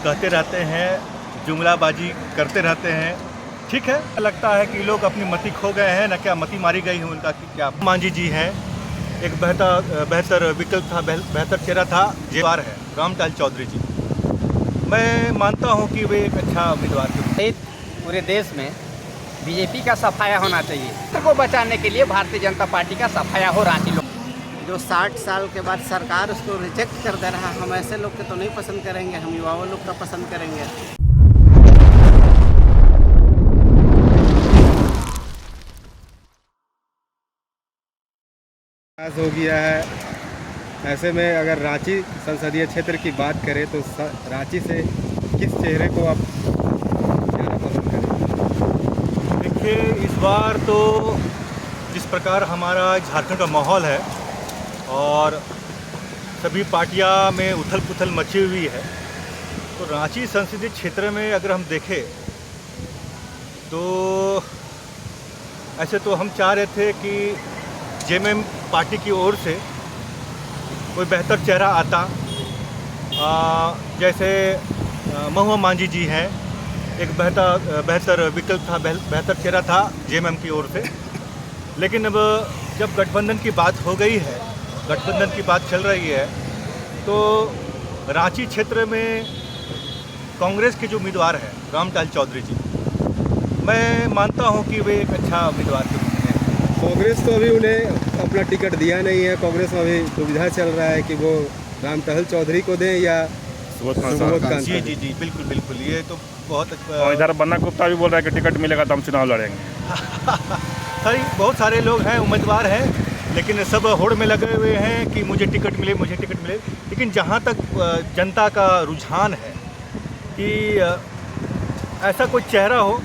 कहते रहते हैं, जुमलाबाजी करते रहते हैं। ठीक है, लगता है कि लोग अपनी मति खो गए हैं, ना क्या मति मारी गई है उनका कि क्या। मांझी जी हैं, एक बेहतर विकल्प था, बेहतर चेहरा था। जेवार है रामटाल चौधरी जी, मैं मानता हूं कि वे एक अच्छा उम्मीदवार थे। पूरे देश में बीजेपी का सफाया होना चाहिए। को बचाने के लिए भारतीय जनता पार्टी का सफाया हो रांची लोग जो 60 साल के बाद सरकार उसको रिजेक्ट कर दे रहा है, हम ऐसे लोग के तो नहीं पसंद करेंगे, हम युवाओं लोग का पसंद करेंगे। हो गया है। ऐसे में अगर रांची संसदीय क्षेत्र की बात करें तो रांची से किस चेहरे को आप ज़्यादा पसंद करें? देखिए, इस बार तो जिस प्रकार हमारा झारखंड का माहौल है और सभी पार्टियां में उथल पुथल मची हुई है, तो रांची संसदीय क्षेत्र में अगर हम देखें तो ऐसे तो हम चाह रहे थे कि जेएमएम पार्टी की ओर से कोई बेहतर चेहरा आता। जैसे महुआ मांझी जी हैं, एक बेहतर विकल्प था, बेहतर चेहरा था जेएमएम की ओर से। लेकिन अब जब गठबंधन की बात हो गई है, गठबंधन की बात चल रही है, तो रांची क्षेत्र में कांग्रेस के जो उम्मीदवार हैं रामटाल चौधरी जी, मैं मानता हूं कि वे एक अच्छा उम्मीदवार हैं। कांग्रेस तो अभी उन्हें अपना टिकट दिया नहीं है। कांग्रेस में अभी दुविधा चल रहा है कि वो रामटहल चौधरी को दें या सुबोध खान। जी जी जी, बिल्कुल बिल्कुल, ये तो बहुत। और इधर बन्ना गुप्ता भी बोल रहा है कि टिकट मिलेगा तो हम चुनाव लड़ेंगे। बहुत सारे लोग हैं, उम्मीदवार हैं, लेकिन सब होड़ में लगे हुए हैं कि मुझे टिकट मिले, मुझे टिकट मिले। लेकिन जहाँ तक जनता का रुझान है कि ऐसा कोई चेहरा हो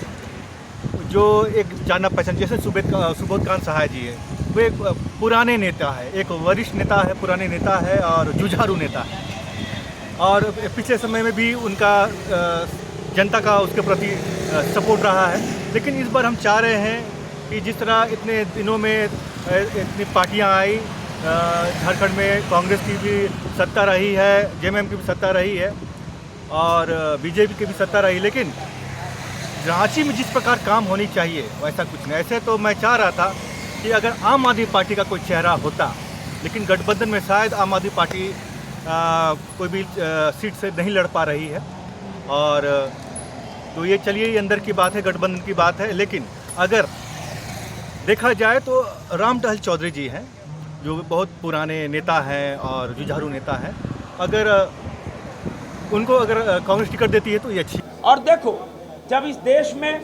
जो एक जाना पहचान, जैसे सुबोध खान सहाय जी है, वो एक पुराने नेता है, एक वरिष्ठ नेता है, पुराने नेता है और जुझारू नेता है। और पिछले समय में भी उनका जनता का उसके प्रति सपोर्ट रहा है। लेकिन इस बार हम चाह रहे हैं कि जिस तरह इतने दिनों में इतनी पार्टियां आई, झारखंड में कांग्रेस की भी सत्ता रही है, जेएमएम की भी सत्ता रही है और बीजेपी की भी सत्ता रही, लेकिन रांची में जिस प्रकार काम होनी चाहिए वैसा कुछ नहीं। ऐसे तो मैं चाह रहा था कि अगर आम आदमी पार्टी का कोई चेहरा होता, लेकिन गठबंधन में शायद आम आदमी पार्टी कोई भी सीट से नहीं लड़ पा रही है। और तो ये चलिए, ये अंदर की बात है, गठबंधन की बात है। लेकिन अगर देखा जाए तो रामटहल चौधरी जी हैं, जो बहुत पुराने नेता हैं और जुझारू नेता हैं। अगर उनको अगर कांग्रेस टिकट देती है तो ये अच्छी। और देखो, जब इस देश में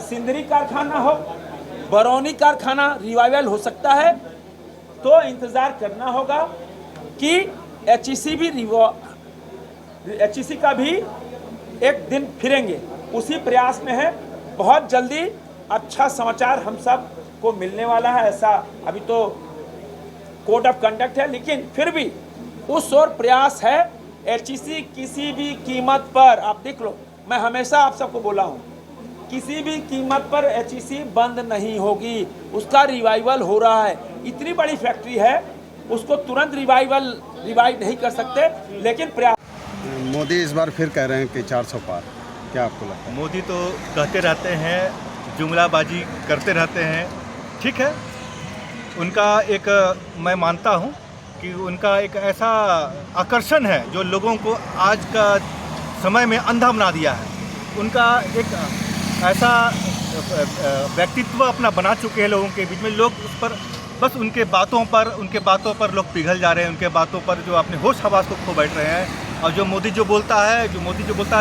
सिंदरी कारखाना हो, बरौनी कारखाना रिवाइवल हो सकता है, तो इंतज़ार करना होगा कि एचईसी का भी एक दिन फिरेंगे, उसी प्रयास में है। बहुत जल्दी अच्छा समाचार हम सब को मिलने वाला है। ऐसा अभी तो कोड ऑफ कंडक्ट है, लेकिन फिर भी उस ओर प्रयास है। एचईसी किसी भी कीमत पर, आप देख लो, मैं हमेशा आप सबको बोला हूँ, किसी भी कीमत पर एचईसी बंद नहीं होगी, उसका रिवाइवल हो रहा है। इतनी बड़ी फैक्ट्री है, उसको तुरंत रिवाइव नहीं कर सकते, लेकिन प्रयास। मोदी इस बार फिर कह रहे हैं कि 400 पार, क्या आपको लगता है? मोदी तो कहते रहते हैं, जुमलाबाजी करते रहते हैं। ठीक है, उनका एक, मैं मानता हूँ कि उनका एक ऐसा आकर्षण है जो लोगों को आज का समय में अंधा बना दिया है। उनका एक ऐसा व्यक्तित्व अपना बना चुके हैं लोगों के बीच में। लोग उस पर बस उनके बातों पर लोग पिघल जा रहे हैं, उनके बातों पर जो अपने होश हवास को खो बैठ रहे हैं। और जो मोदी जो बोलता है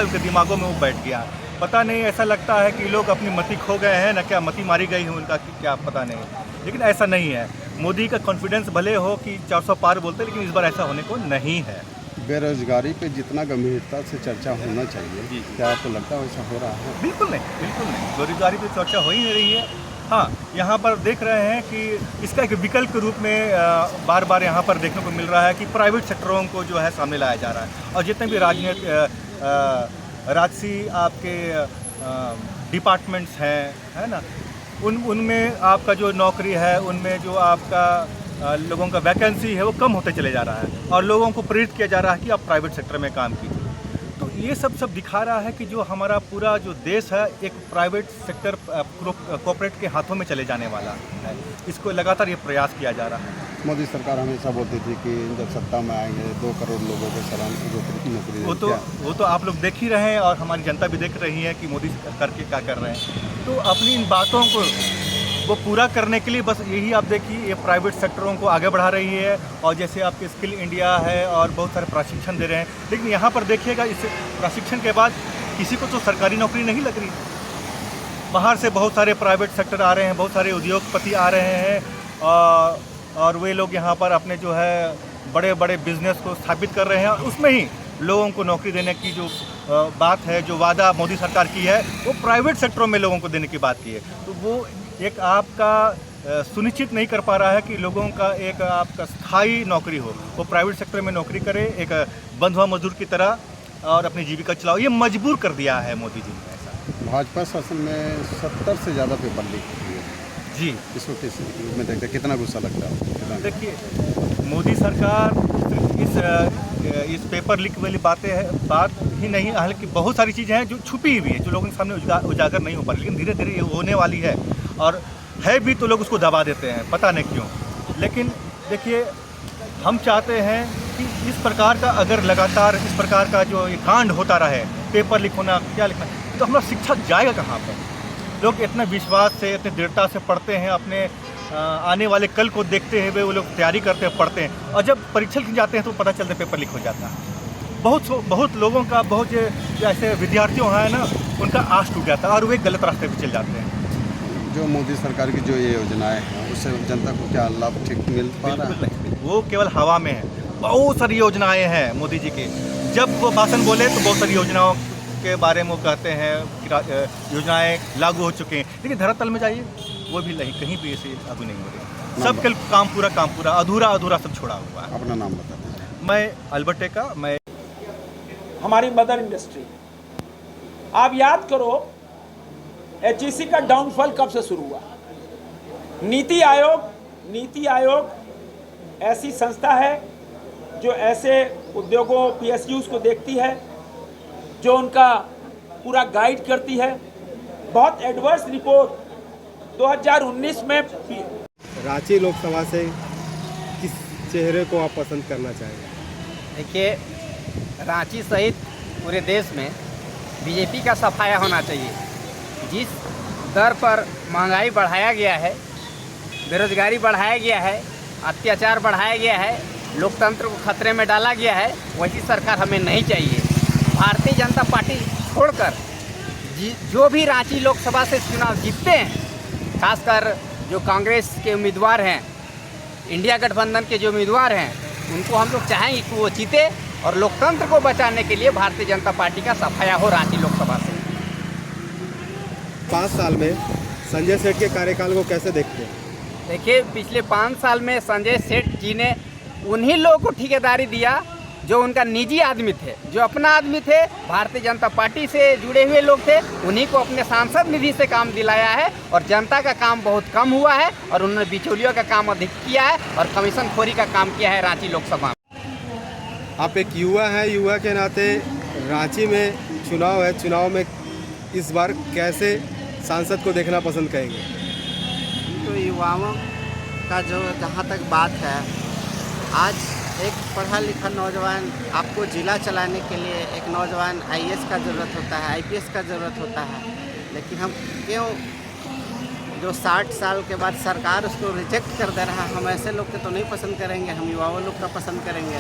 उनके दिमागों में वो बैठ गया। पता नहीं, ऐसा लगता है कि लोग अपनी मति खो गए हैं, ना क्या मति मारी गई है उनका कि क्या, पता नहीं। लेकिन ऐसा नहीं है। मोदी का कॉन्फिडेंस भले हो कि 400 पार बोलते, लेकिन इस बार ऐसा होने को नहीं है। बेरोजगारी पे जितना गंभीरता से चर्चा होना चाहिए, जी, क्या आपको लगता है वैसा हो रहा है? बिल्कुल नहीं, बिल्कुल नहीं। बेरोजगारी पे चर्चा हो ही नहीं रही है। हाँ, यहाँ पर देख रहे हैं कि इसका एक विकल्प के रूप में बार बार यहाँ पर देखने को मिल रहा है कि प्राइवेट सेक्टरों को जो है सामने लाया जा रहा है। और जितने भी राजसी आपके डिपार्टमेंट्स हैं, है ना, उनमें आपका जो नौकरी है, उनमें जो आपका लोगों का वैकेंसी है वो कम होते चले जा रहा है और लोगों को प्रेरित किया जा रहा है कि आप प्राइवेट सेक्टर में काम कीजिए। तो ये सब दिखा रहा है कि जो हमारा पूरा जो देश है एक प्राइवेट सेक्टर कॉर्पोरेट के हाथों में चले जाने वाला है। इसको लगातार ये प्रयास किया जा रहा है। मोदी सरकार हमेशा बोलती थी कि जब सत्ता में आएंगे 2 करोड़ लोगों को नौकरी वो तो आप लोग देख ही रहे हैं और हमारी जनता भी देख रही है कि मोदी सरकार के क्या कर रहे हैं। तो अपनी इन बातों को वो पूरा करने के लिए बस यही आप देखिए ये प्राइवेट सेक्टरों को आगे बढ़ा रही है। और जैसे आपके स्किल इंडिया है और बहुत सारे प्रशिक्षण दे रहे हैं, लेकिन यहाँ पर देखिएगा इस प्रशिक्षण के बाद किसी को तो सरकारी नौकरी नहीं लग रही। बाहर से बहुत सारे प्राइवेट सेक्टर आ रहे हैं, बहुत सारे उद्योगपति आ रहे हैं और वे लोग यहाँ पर अपने जो है बड़े बड़े बिजनेस को स्थापित कर रहे हैं और उसमें ही लोगों को नौकरी देने की जो बात है, जो वादा मोदी सरकार की है, वो प्राइवेट सेक्टरों में लोगों को देने की बात की है। तो वो एक आपका सुनिश्चित नहीं कर पा रहा है कि लोगों का एक आपका स्थायी नौकरी हो। वो प्राइवेट सेक्टर में नौकरी करे एक बंधुआ मजदूर की तरह और अपनी जीविका चलाओ। ये मजबूर कर दिया है मोदी जी ने ऐसा। भाजपा शासन में 70 से ज़्यादा पेपर लीक हुए जी, इसको किस रूप में देखते हैं? कितना गुस्सा लगता है? देखिए मोदी सरकार इस पेपर लीक वाली बात ही नहीं, हालांकि बहुत सारी चीज़ें हैं जो छुपी हुई है, जो लोगों के सामने उजागर नहीं हो पा रही, लेकिन धीरे धीरे ये होने वाली है। और है भी तो लोग उसको दबा देते हैं, पता नहीं क्यों। लेकिन देखिए हम चाहते हैं कि इस प्रकार का अगर लगातार इस प्रकार का जो ये कांड होता रहे, पेपर लीक होना क्या लिखना, तो हमारा शिक्षा जाएगा कहाँ पर? लोग इतना विश्वास से इतनी दृढ़ता से पढ़ते हैं, अपने आने वाले कल को देखते हुए वो लोग तैयारी करते हैं, पढ़ते हैं, और जब परीक्षा लिखने जाते हैं तो पता चलता है पेपर लीक हो जाता है। बहुत लोगों का, बहुत ऐसे विद्यार्थियों हैं ना, उनका आश टूट जाता है और वे गलत रास्ते पर चल जाते हैं। जो मोदी सरकार की जो ये योजनाएं हैं उससे जनता को क्या लाभ ठीक मिल पा रहा है? नहीं, वो केवल हवा में है। बहुत सारी योजनाएं हैं मोदी जी की, जब वो भाषण बोले तो बहुत सारी योजनाओं के बारे में वो कहते हैं कि योजनाएं लागू हो चुके हैं, लेकिन धरातल में जाइए वो भी नहीं, कहीं भी ऐसे लागू नहीं हो रही। सब कल काम पूरा अधूरा सब छोड़ा हुआ है। अपना नाम बता दीजिए। मैं अल्बर्ट टेका। मैं हमारी मदर इंडस्ट्री, आप याद करो एचईसी का डाउनफॉल कब से शुरू हुआ? नीति आयोग ऐसी संस्था है जो ऐसे उद्योगों पीएसयूज को देखती है, जो उनका पूरा गाइड करती है। बहुत एडवर्स रिपोर्ट 2019 में रांची लोकसभा से किस चेहरे को आप पसंद करना चाहेंगे? देखिए, रांची सहित पूरे देश में बीजेपी का सफाया होना चाहिए। जिस दर पर महंगाई बढ़ाया गया है, बेरोजगारी बढ़ाया गया है, अत्याचार बढ़ाया गया है, लोकतंत्र को खतरे में डाला गया है, वैसी सरकार हमें नहीं चाहिए। भारतीय जनता पार्टी छोड़कर जो भी रांची लोकसभा से चुनाव जीतते हैं, खासकर जो कांग्रेस के उम्मीदवार हैं, इंडिया गठबंधन के जो उम्मीदवार हैं, उनको हम लोग चाहेंगे कि वो जीते और लोकतंत्र को बचाने के लिए भारतीय जनता पार्टी का सफाया हो रांची लोकसभा से। 5 साल में संजय सेठ के कार्यकाल को कैसे देखते हैं? देखिए, पिछले 5 साल में संजय सेठ जी ने उन्हीं लोगों को ठेकेदारी दिया जो उनका निजी आदमी थे, जो अपना आदमी थे, भारतीय जनता पार्टी से जुड़े हुए लोग थे, उन्हीं को अपने सांसद निधि से काम दिलाया है और जनता का काम बहुत कम हुआ है और उन्होंने बिचौलियों का काम अधिक किया है और कमीशन खोरी का काम किया है रांची लोकसभा में। आप एक युवा हैं, युवा के नाते रांची में चुनाव है, चुनाव में इस बार कैसे सांसद को देखना पसंद करेंगे? तो युवाओं का जो जहाँ तक बात है, आज एक पढ़ा लिखा नौजवान, आपको ज़िला चलाने के लिए एक नौजवान आईएएस का ज़रूरत होता है, आईपीएस का ज़रूरत होता है, लेकिन हम क्यों जो 60 साल के बाद सरकार उसको रिजेक्ट कर दे रहा है? हम ऐसे लोग के तो नहीं पसंद करेंगे, हम युवाओं लोग का पसंद करेंगे।